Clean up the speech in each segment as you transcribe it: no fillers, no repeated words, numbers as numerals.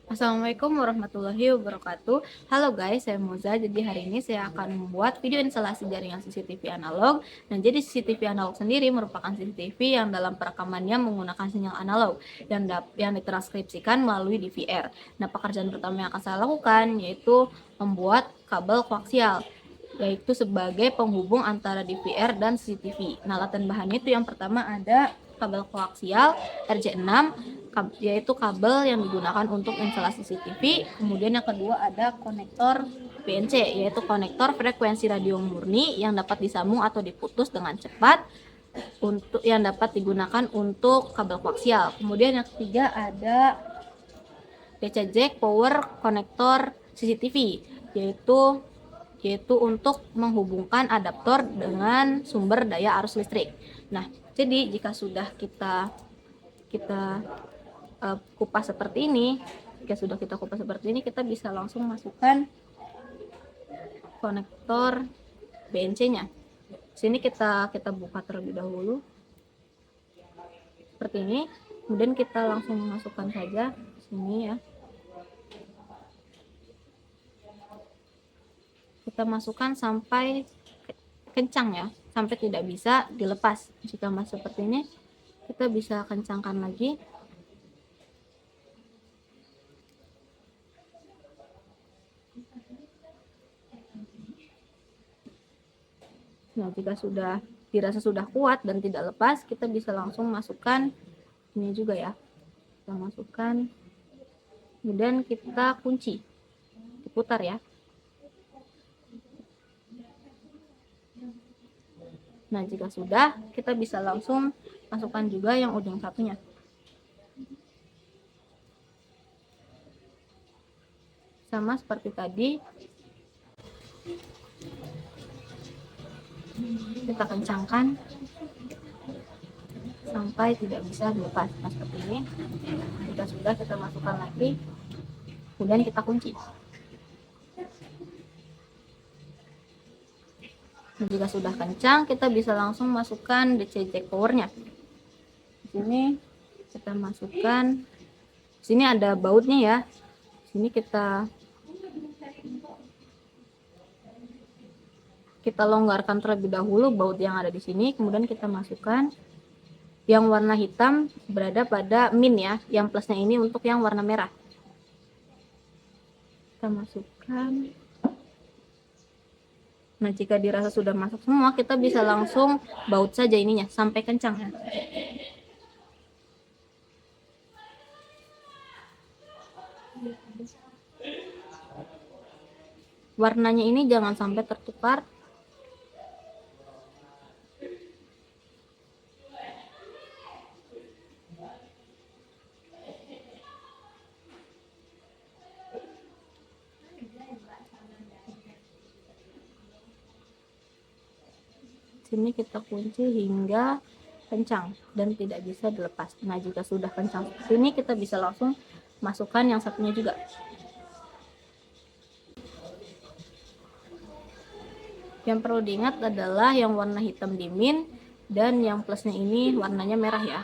Assalamualaikum warahmatullahi wabarakatuh. Halo guys, saya Moza. Jadi hari ini saya akan membuat video instalasi jaringan CCTV analog. Nah, jadi CCTV analog sendiri merupakan CCTV yang dalam perekamannya menggunakan sinyal analog yang ditranskripsikan melalui DVR. Nah, pekerjaan pertama yang akan saya lakukan yaitu membuat kabel koaksial, yaitu sebagai penghubung antara DVR dan CCTV. Nah, alat dan bahannya itu yang pertama ada kabel koaksial RJ6, yaitu kabel yang digunakan untuk instalasi CCTV. Kemudian yang kedua ada konektor PNC, yaitu konektor frekuensi radio murni yang dapat disambung atau diputus dengan cepat untuk yang dapat digunakan untuk kabel koaksial. Kemudian yang ketiga ada DC jack power konektor CCTV, yaitu untuk menghubungkan adaptor dengan sumber daya arus listrik. Nah, jadi jika sudah kita kupas seperti ini, kita bisa langsung masukkan konektor BNC-nya. Sini kita buka terlebih dahulu seperti ini. Kemudian kita langsung masukkan saja sini ya. Kita masukkan sampai kencang ya, sampai tidak bisa dilepas. Jika masuk seperti ini, kita bisa kencangkan lagi. Nah, jika dirasa sudah kuat dan tidak lepas, kita bisa langsung masukkan ini juga ya. Kita masukkan, kemudian kita kunci, diputar ya. Nah, jika sudah, kita bisa langsung masukkan juga yang ujung satunya. Sama seperti tadi, kita kencangkan sampai tidak bisa dilepas. Nah, seperti ini. Jika sudah, kita masukkan lagi, kemudian kita kunci. Nah, jika sudah kencang, kita bisa langsung masukkan DC jack powernya. Di sini kita masukkan, sini ada bautnya ya. Sini kita longgarkan terlebih dahulu baut yang ada di sini, kemudian kita masukkan yang warna hitam berada pada min ya, yang plusnya ini untuk yang warna merah. Kita masukkan. Nah, jika dirasa sudah masuk semua, kita bisa langsung baut saja ininya sampai kencang ya. Warnanya ini jangan sampai tertukar. Sini kita kunci hingga kencang dan tidak bisa dilepas. Nah, jika sudah kencang seperti ini, kita bisa langsung masukkan yang satunya juga. Yang perlu diingat adalah yang warna hitam di min dan yang plusnya ini warnanya merah ya.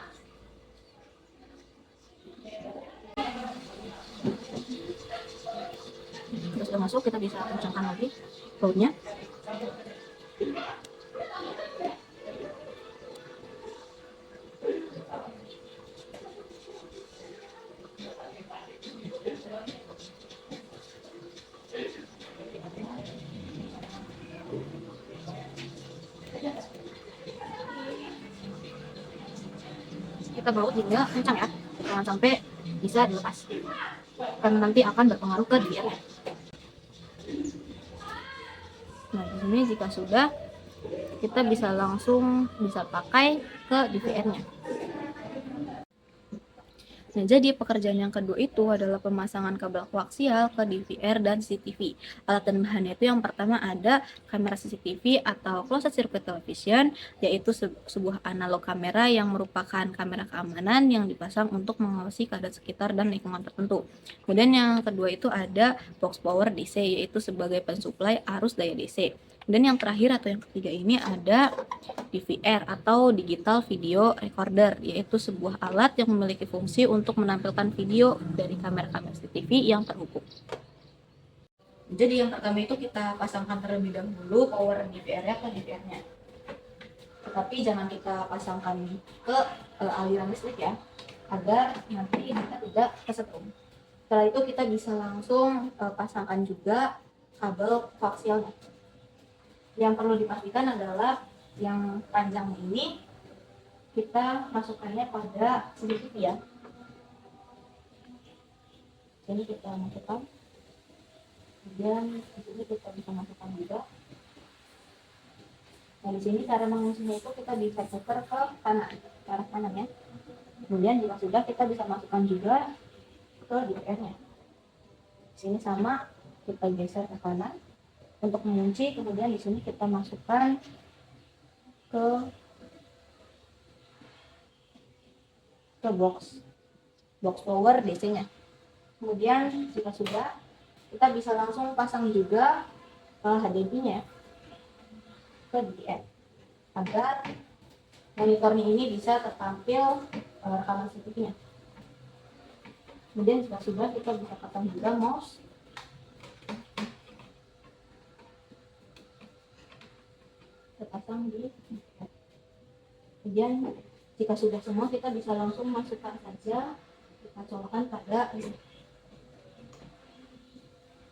Terus sudah masuk, kita bisa kencangkan lagi bautnya. Kita baut hingga kencang ya, jangan sampai bisa dilepas, karena nanti akan berpengaruh ke DVR-nya. Nah, di sini jika sudah, kita bisa langsung pakai ke DVR-nya. Nah, jadi pekerjaan yang kedua itu adalah pemasangan kabel koaksial ke DVR dan CCTV. Alat dan bahannya itu yang pertama ada kamera CCTV atau closed circuit television, yaitu sebuah analog kamera yang merupakan kamera keamanan yang dipasang untuk mengawasi keadaan sekitar dan lingkungan tertentu. Kemudian yang kedua itu ada box power DC, yaitu sebagai pensuplai arus daya DC. Dan yang terakhir atau yang ketiga ini ada DVR atau Digital Video Recorder, yaitu sebuah alat yang memiliki fungsi untuk menampilkan video dari kamera-kamera CCTV yang terhubung. Jadi yang pertama itu kita pasangkan terlebih dahulu power DVR-nya ke DVR-nya. Tetapi jangan kita pasangkan ke aliran listrik ya, agar nanti kita tidak kesetrum. Setelah itu kita bisa langsung pasangkan juga kabel koaksialnya. Yang perlu dipastikan adalah yang panjang ini kita masukkannya pada CCTV ya. Ini kita masukkan, kemudian di sini kita bisa masukkan juga. Nah di sini cara mengunci itu kita bisa putar ke kanan, ke arah kanan ya. Kemudian jika sudah kita bisa masukkan juga ke DVR-nya. Di sini sama, kita geser ke kanan untuk mengunci, kemudian di sini kita masukkan ke box power DC-nya. Kemudian jika sudah, kita bisa langsung pasang juga HDMI-nya ke DVR agar monitornya ini bisa tertampil rekaman CCTV-nya. Kemudian jika sudah, kita bisa pasang juga mouse. Kita pasang di DVR. Kemudian jika sudah semua, kita bisa langsung masukkan saja, kita colokan pada ini.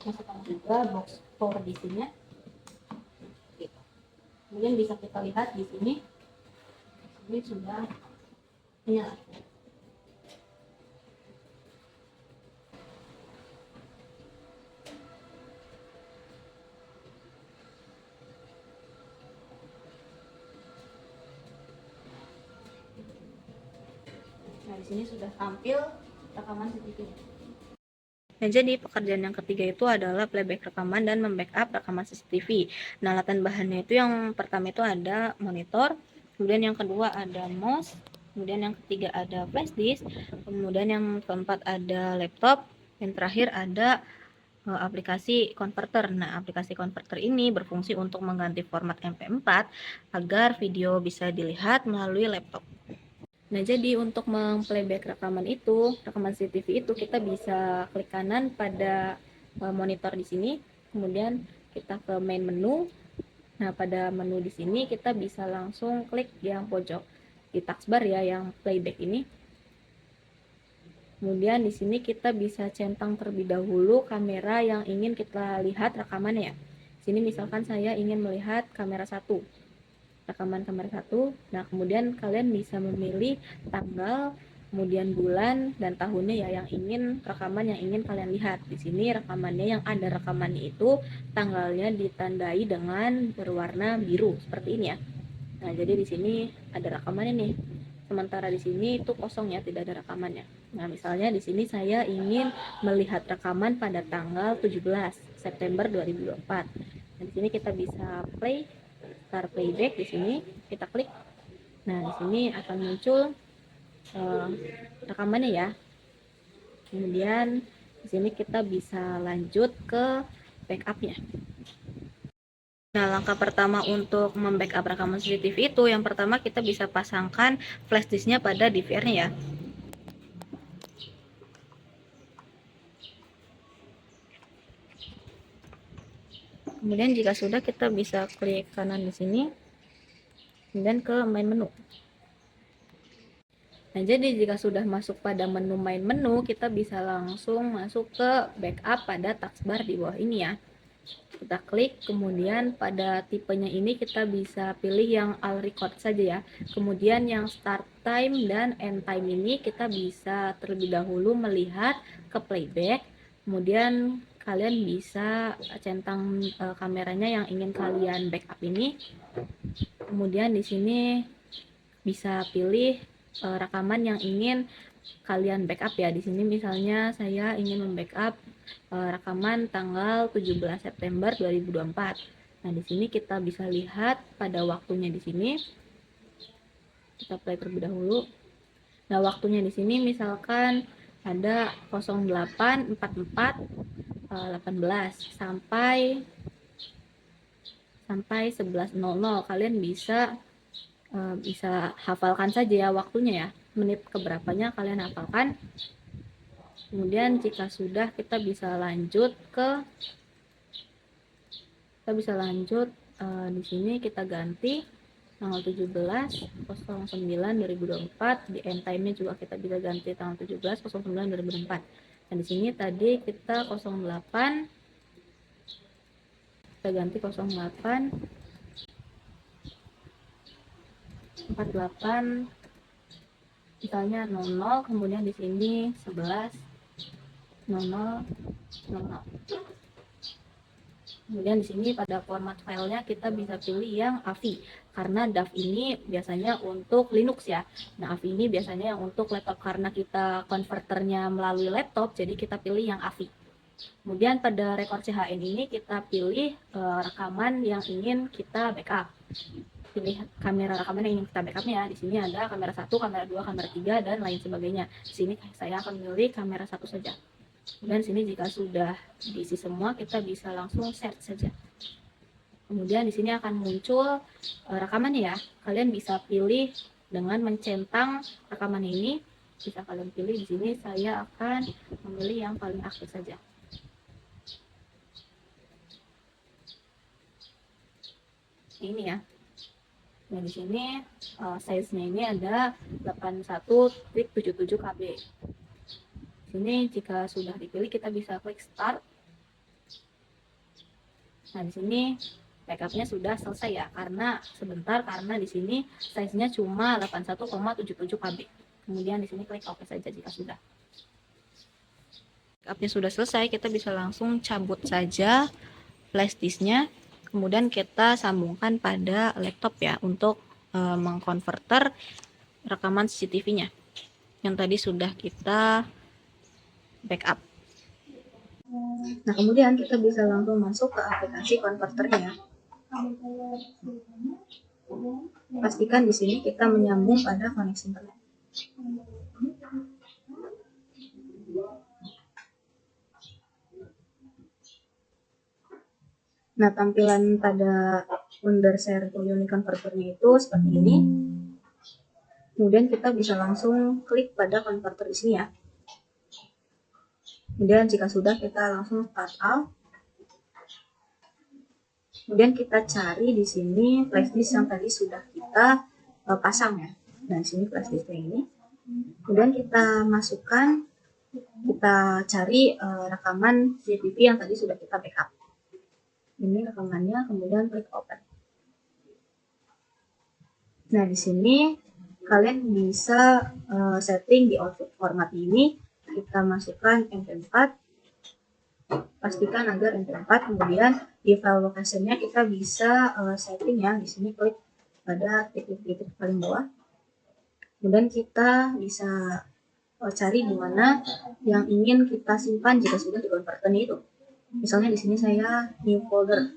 Masukkan juga box power DC-nya. Kemudian bisa kita lihat di sini, ini sudah menyala. Nah, di sini sudah tampil rekaman CCTV. Nah, jadi pekerjaan yang ketiga itu adalah playback rekaman dan membackup rekaman CCTV. Nah, alat bahannya itu yang pertama itu ada monitor, kemudian yang kedua ada mouse, kemudian yang ketiga ada flash disk, kemudian yang keempat ada laptop, yang terakhir ada aplikasi converter. Nah, aplikasi converter ini berfungsi untuk mengganti format MP4 agar video bisa dilihat melalui laptop. Nah, jadi untuk memplayback rekaman itu, rekaman CCTV itu kita bisa klik kanan pada monitor di sini, kemudian kita ke main menu. Nah, pada menu di sini kita bisa langsung klik yang pojok di taskbar ya, yang playback ini. Kemudian di sini kita bisa centang terlebih dahulu kamera yang ingin kita lihat rekamannya. Sini misalkan saya ingin melihat kamera 1. Rekaman kamera 1. Nah, kemudian kalian bisa memilih tanggal, kemudian bulan dan tahunnya ya yang ingin rekaman yang ingin kalian lihat. Di sini rekamannya yang ada rekamannya itu tanggalnya ditandai dengan berwarna biru seperti ini ya. Nah, jadi di sini ada rekamannya nih. Sementara di sini itu kosong ya, tidak ada rekamannya. Nah, misalnya di sini saya ingin melihat rekaman pada tanggal 17 September 2024. Nah, di sini kita bisa start playback. Di sini kita klik. Nah, di sini akan muncul rekamannya ya. Kemudian di sini kita bisa lanjut ke backupnya. Nah, langkah pertama untuk membackup rekaman CCTV itu yang pertama kita bisa pasangkan flash disknya pada DVR-nya ya. Kemudian jika sudah, kita bisa klik kanan di sini, kemudian ke main menu. Nah, jadi jika sudah masuk pada menu main menu, kita bisa langsung masuk ke backup pada taskbar di bawah ini ya. Kita klik, kemudian pada tipenya ini kita bisa pilih yang all record saja ya. Kemudian yang start time dan end time ini kita bisa terlebih dahulu melihat ke playback. Kemudian kalian bisa centang kameranya yang ingin kalian backup ini. Kemudian di sini bisa pilih rekaman yang ingin kalian backup ya. Di sini misalnya saya ingin membackup rekaman tanggal 17 September 2024. Nah, di sini kita bisa lihat pada waktunya di sini. Kita play terlebih dahulu. Nah, waktunya di sini misalkan ada 08.44.18 sampai sampai 11.00. Kalian bisa hafalkan saja ya waktunya ya, menit keberapanya kalian hafalkan. Kemudian jika sudah, kita bisa lanjut di sini kita ganti tanggal 17/09/2024. Di end time-nya juga kita bisa ganti tanggal 17/09/2024. Dan di sini tadi kita 08, kita ganti 08 48, misalnya 00, kemudian di sini 11 00 00. Kemudian di sini pada format filenya kita bisa pilih yang AVI, karena DAV ini biasanya untuk Linux ya. Nah, AVI ini biasanya yang untuk laptop, karena kita konverternya melalui laptop, jadi kita pilih yang AVI. Kemudian pada rekor CHN ini kita pilih rekaman yang ingin kita backup. Pilih kamera rekaman yang ingin kita backupnya. Di sini ada kamera 1, kamera 2, kamera 3, dan lain sebagainya. Di sini saya akan memilih kamera 1 saja. Dan sini jika sudah diisi semua, kita bisa langsung search saja. Kemudian di sini akan muncul rekamannya ya. Kalian bisa pilih dengan mencentang rekaman ini. Bisa kalian pilih di sini. Saya akan memilih yang paling aktif saja. Ini ya. Nah, di sini size-nya ini ada 81.77 KB. Sini jika sudah dipilih, kita bisa klik start. Nah, di sini backupnya sudah selesai ya, karena di sini size-nya cuma 81,77 KB. Kemudian di sini klik OK saja jika sudah. Backupnya sudah selesai, kita bisa langsung cabut saja flash disk-nya. Kemudian kita sambungkan pada laptop ya, untuk mengkonverter rekaman CCTV-nya yang tadi sudah kita backup. Nah, kemudian kita bisa langsung masuk ke aplikasi konverternya. Pastikan di sini kita menyambung pada koneksi internet. Nah, tampilan pada Wondershare Unique Converter-nya itu seperti ini. Kemudian kita bisa langsung klik pada converter di sini ya. Kemudian jika sudah, kita langsung start out. Kemudian kita cari di sini flashdisk yang tadi sudah kita pasang ya. Dan di sini flashdisknya ini. Kemudian kita masukkan, kita cari rekaman CCTV yang tadi sudah kita backup. Ini rekamannya, kemudian klik open. Nah, di sini kalian bisa setting di output format ini. Kita masukkan MP4, pastikan agar MP4. Kemudian di file location-nya kita bisa setting ya. Di sini klik pada titik-titik paling bawah. Kemudian kita bisa cari di mana yang ingin kita simpan jika sudah dikonverter itu. Misalnya di sini saya new folder.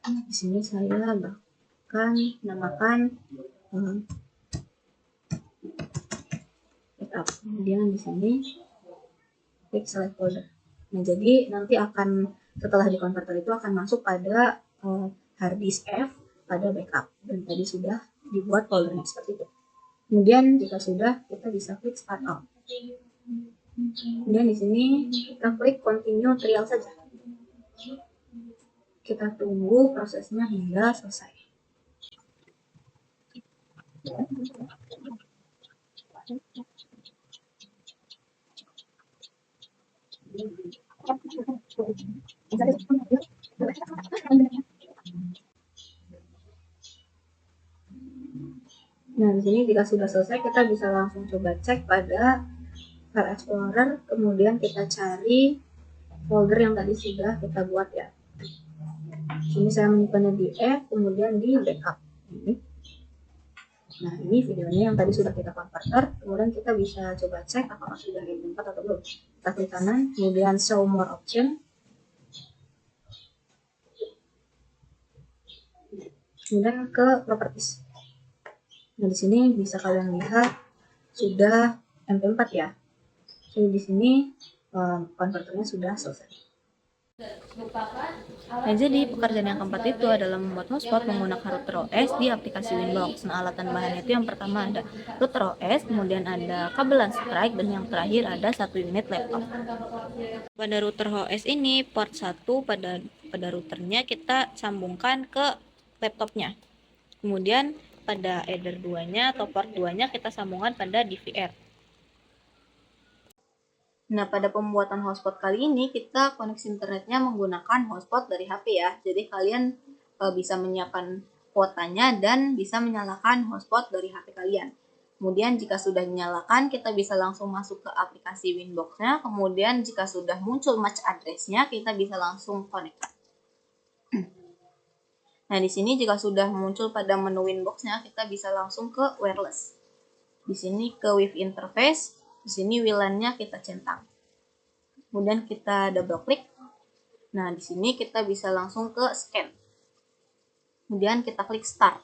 Di sini saya bahkan namakan backup. Kemudian di sini klik select folder. Nah, jadi nanti akan setelah dikonverter itu akan masuk pada hard disk F pada backup, dan tadi sudah dibuat foldernya seperti itu. Kemudian jika sudah, kita bisa klik start out. Kemudian di sini kita klik continue trial saja. Kita tunggu prosesnya hingga selesai. Nah, di sini jika sudah selesai, kita bisa langsung coba cek pada File Explorer, kemudian kita cari folder yang tadi sudah kita buat ya. Sini saya menyimpannya di F, kemudian di backup. Nah, ini videonya yang tadi sudah kita converter. Kemudian kita bisa coba cek apakah sudah MP4 atau belum. Kita klik kanan, kemudian show more option. Kemudian ke properties. Nah, di sini bisa kalian lihat sudah MP4 ya. Jadi di sini konverternya sudah selesai. Nah, jadi pekerjaan yang keempat itu adalah membuat hotspot menggunakan router OS di aplikasi Winbox. Nah, alat dan bahannya itu yang pertama ada router OS, kemudian ada kabel Strike, dan yang terakhir ada satu unit laptop. Pada router OS ini, port 1 pada routernya kita sambungkan ke laptopnya. Kemudian pada header 2-nya atau port 2-nya kita sambungkan pada DVR. Nah, pada pembuatan hotspot kali ini kita koneksi internetnya menggunakan hotspot dari HP ya. Jadi kalian bisa menyiapkan kuotanya dan bisa menyalakan hotspot dari HP kalian. Kemudian jika sudah dinyalakan, kita bisa langsung masuk ke aplikasi Winbox-nya. Kemudian jika sudah muncul match address-nya, kita bisa langsung connect. Nah, di sini jika sudah muncul pada menu Winbox-nya, kita bisa langsung ke wireless. Di sini ke with interface, di sini WLAN-nya kita centang. Kemudian kita double klik. Nah, di sini kita bisa langsung ke scan. Kemudian kita klik start.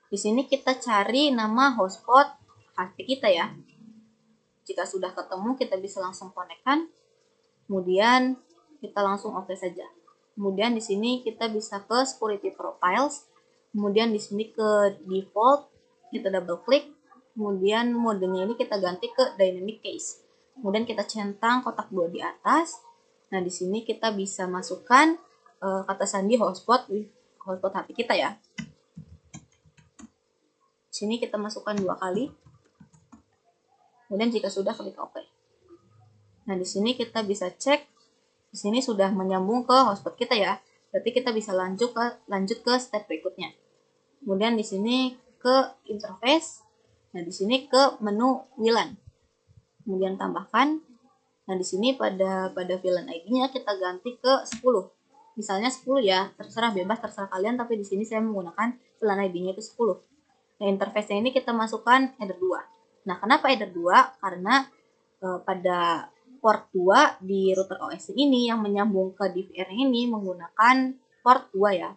Di sini kita cari nama hotspot HP kita ya. Jika sudah ketemu, kita bisa langsung konekkan. Kemudian kita langsung oke saja. Kemudian di sini kita bisa ke security profiles. Kemudian di sini ke default, kita double klik. Kemudian modenya ini kita ganti ke dynamic case. Kemudian kita centang kotak 2 di atas. Nah, di sini kita bisa masukkan kata sandi hotspot HP kita ya. Di sini kita masukkan 2 kali. Kemudian jika sudah, klik OK. Nah, di sini kita bisa cek. Di sini sudah menyambung ke hotspot kita ya. Berarti kita bisa lanjut ke step berikutnya. Kemudian di sini ke interface. Nah, di sini ke menu WLAN. Kemudian tambahkan. Nah, di sini pada VLAN ID-nya kita ganti ke 10. Misalnya 10 ya, terserah, bebas, terserah kalian, tapi di sini saya menggunakan VLAN ID-nya itu 10. Nah, interface-nya ini kita masukkan header 2. Nah, kenapa header 2? Karena pada port 2 di router OS ini yang menyambung ke DVR ini menggunakan port 2 ya.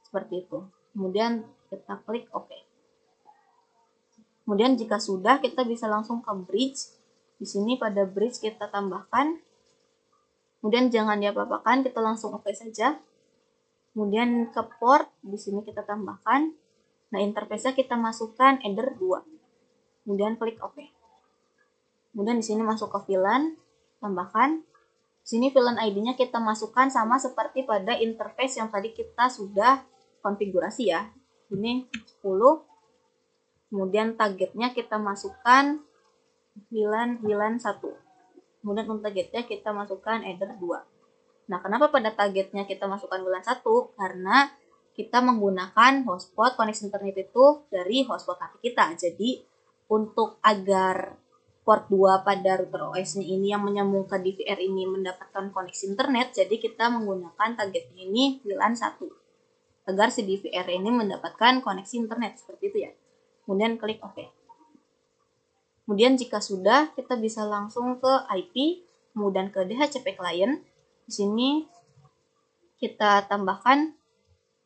Seperti itu. Kemudian kita klik OK. Kemudian jika sudah, kita bisa langsung ke bridge. Di sini pada bridge kita tambahkan. Kemudian jangan diapa-apakan, kita langsung OK saja. Kemudian ke port, di sini kita tambahkan. Nah, interface-nya kita masukkan header 2. Kemudian klik OK. Kemudian di sini masuk ke VLAN, tambahkan. Di sini VLAN ID-nya kita masukkan sama seperti pada interface yang tadi kita sudah konfigurasi ya. Ini 10. Kemudian targetnya kita masukkan WLAN 1. Kemudian untuk targetnya kita masukkan header 2. Nah, kenapa pada targetnya kita masukkan WLAN 1? Karena kita menggunakan hotspot koneksi internet itu dari hotspot HP kita. Jadi, untuk agar port 2 pada router OS ini yang menyambung ke DVR ini mendapatkan koneksi internet, jadi kita menggunakan targetnya ini WLAN 1. Agar si DVR ini mendapatkan koneksi internet, seperti itu ya. Kemudian klik OK. Kemudian jika sudah, kita bisa langsung ke IP, kemudian ke DHCP client. Di sini kita tambahkan.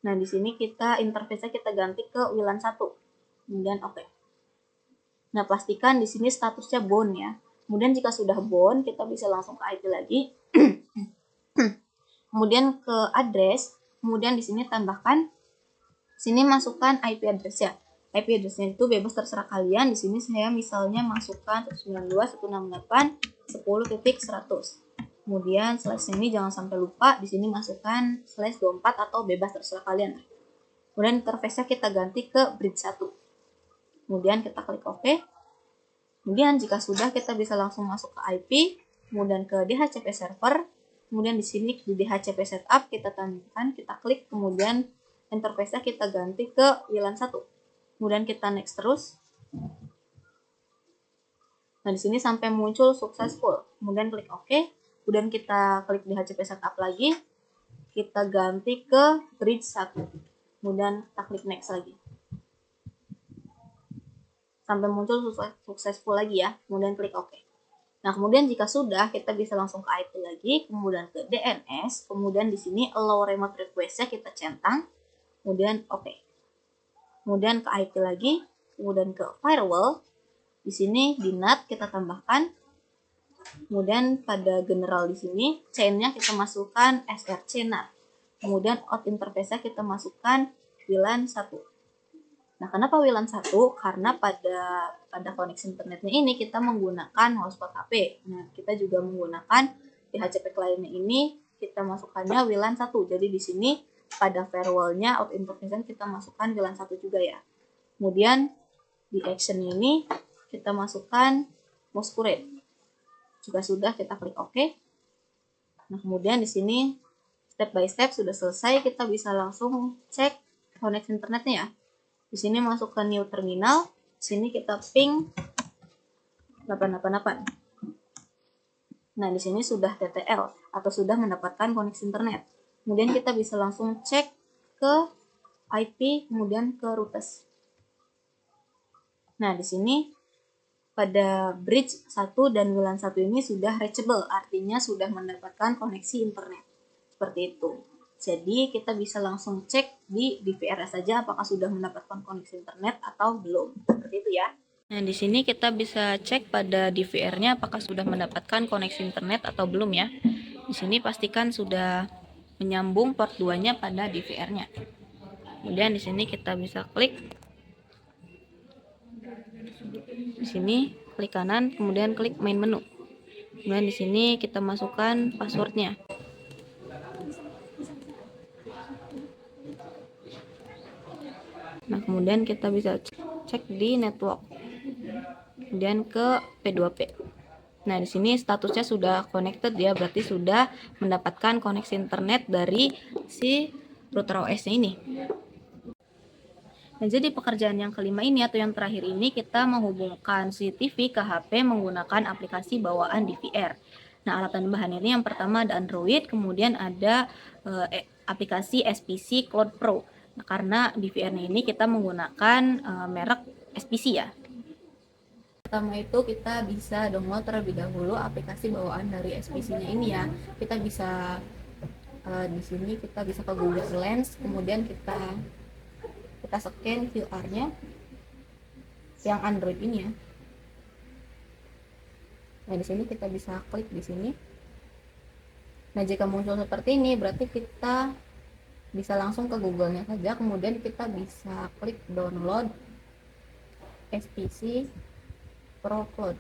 Nah, di sini kita interface-nya kita ganti ke WLAN 1. Kemudian OK. Nah, pastikan di sini statusnya bound ya. Kemudian jika sudah bound, kita bisa langsung ke IP lagi. Kemudian ke address, kemudian di sini tambahkan. Sini masukkan IP address ya. IP address-nya itu bebas, terserah kalian. Di sini saya misalnya masukkan 192.168.10.100. Kemudian slash ini jangan sampai lupa, di sini masukkan /24 atau bebas, terserah kalian. Kemudian interface-nya kita ganti ke bridge 1. Kemudian kita klik OK. Kemudian jika sudah, kita bisa langsung masuk ke IP, kemudian ke DHCP server. Kemudian di sini di DHCP setup kita tambahkan, kita klik, kemudian interface-nya kita ganti ke WLAN 1. Kemudian kita next terus. Nah, di sini sampai muncul successful. Kemudian klik OK. Kemudian kita klik di DHCP setup lagi. Kita ganti ke bridge 1. Kemudian kita klik next lagi. Sampai muncul successful lagi ya. Kemudian klik OK. Nah, kemudian jika sudah, kita bisa langsung ke IP lagi, kemudian ke DNS, kemudian di sini allow remote request-nya kita centang, kemudian OK. Kemudian ke IP lagi, kemudian ke firewall. Di sini di NAT kita tambahkan. Kemudian pada general di sini chain-nya kita masukkan src NAT. Kemudian out interface-nya kita masukkan WLAN 1. Nah, kenapa WLAN 1? Karena pada koneksi internetnya ini kita menggunakan hotspot HP. Nah, kita juga menggunakan di HCP client-nya ini kita masukkannya WLAN 1. Jadi di sini pada firewall-nya out interface kita masukkan WLAN 1 juga ya. Kemudian di action ini kita masukkan masquerade. Jika sudah, kita klik OK. Nah, kemudian di sini step by step sudah selesai, kita bisa langsung cek koneksi internetnya ya. Di sini masuk ke new terminal, di sini kita ping 888. Nah, di sini sudah TTL atau sudah mendapatkan koneksi internet. Kemudian kita bisa langsung cek ke IP, kemudian ke routes. Nah, di sini pada bridge 1 dan WLAN 1 ini sudah reachable, artinya sudah mendapatkan koneksi internet. Seperti itu. Jadi kita bisa langsung cek di DVR saja apakah sudah mendapatkan koneksi internet atau belum. Seperti itu ya. Nah, di sini kita bisa cek pada DVR-nya apakah sudah mendapatkan koneksi internet atau belum ya. Di sini pastikan sudah menyambung port 2-nya pada DVR-nya. Kemudian di sini kita bisa klik. Di sini klik kanan, kemudian klik main menu. Kemudian di sini kita masukkan passwordnya. Nah, kemudian kita bisa cek di network. Kemudian ke P2P. Nah, di sini statusnya sudah connected ya, berarti sudah mendapatkan koneksi internet dari si router OS-nya ini. Nah, jadi pekerjaan yang kelima ini atau yang terakhir ini kita menghubungkan CCTV ke HP menggunakan aplikasi bawaan DVR. Nah, alat tambahan ini yang pertama ada Android, kemudian ada aplikasi SPC Cloud Pro. Nah, karena DVR-nya ini kita menggunakan merek SPC ya. Pertama itu kita bisa download terlebih dahulu aplikasi bawaan dari SPC-nya ini ya. Kita bisa di sini kita bisa ke Google Lens, kemudian kita scan QR-nya yang Android ini ya. Nah, di sini kita bisa klik di sini. Nah, jika muncul seperti ini berarti kita bisa langsung ke Google-nya saja, kemudian kita bisa klik download SPC Pro Cloud.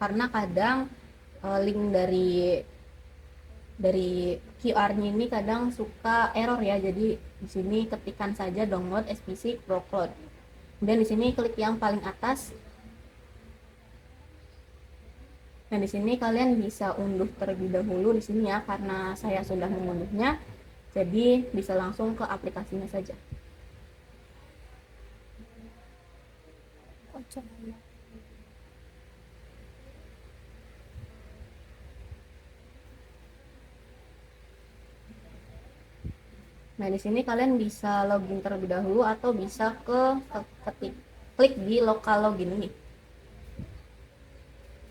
Karena kadang link dari QR-nya ini kadang suka error ya. Jadi di sini ketikkan saja download SPC Pro Cloud. Kemudian di sini klik yang paling atas. Nah, di sini kalian bisa unduh terlebih dahulu di sini ya, karena saya sudah mengunduhnya. Jadi bisa langsung ke aplikasinya saja. Nah, di sini kalian bisa login terlebih dahulu atau bisa klik di lokal login ini.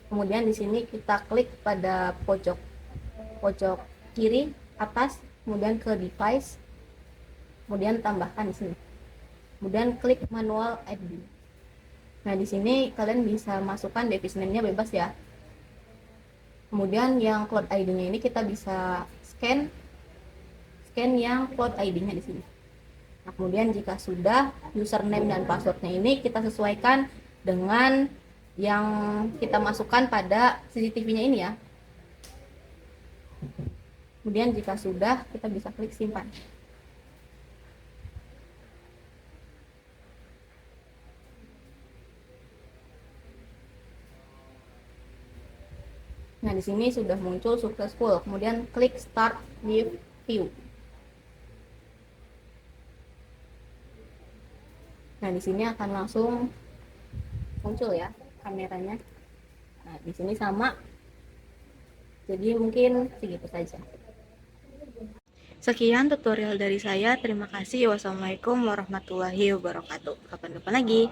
Kemudian di sini kita klik pada pojok kiri atas, kemudian ke device, kemudian tambahkan di sini. Kemudian klik manual ID. Nah, di sini kalian bisa masukkan device name-nya bebas ya. Kemudian yang cloud ID-nya ini kita bisa scan yang cloud ID-nya di sini. Nah, kemudian jika sudah, username dan passwordnya ini kita sesuaikan dengan yang kita masukkan pada CCTV-nya ini ya. Kemudian jika sudah, kita bisa klik simpan. Nah, di sini sudah muncul successful. Kemudian klik start with view. Nah, di sini akan langsung muncul ya kameranya. Nah, di sini sama. Jadi mungkin segitu saja. Sekian tutorial dari saya. Terima kasih. Wassalamualaikum warahmatullahi wabarakatuh. Kapan-kapan lagi.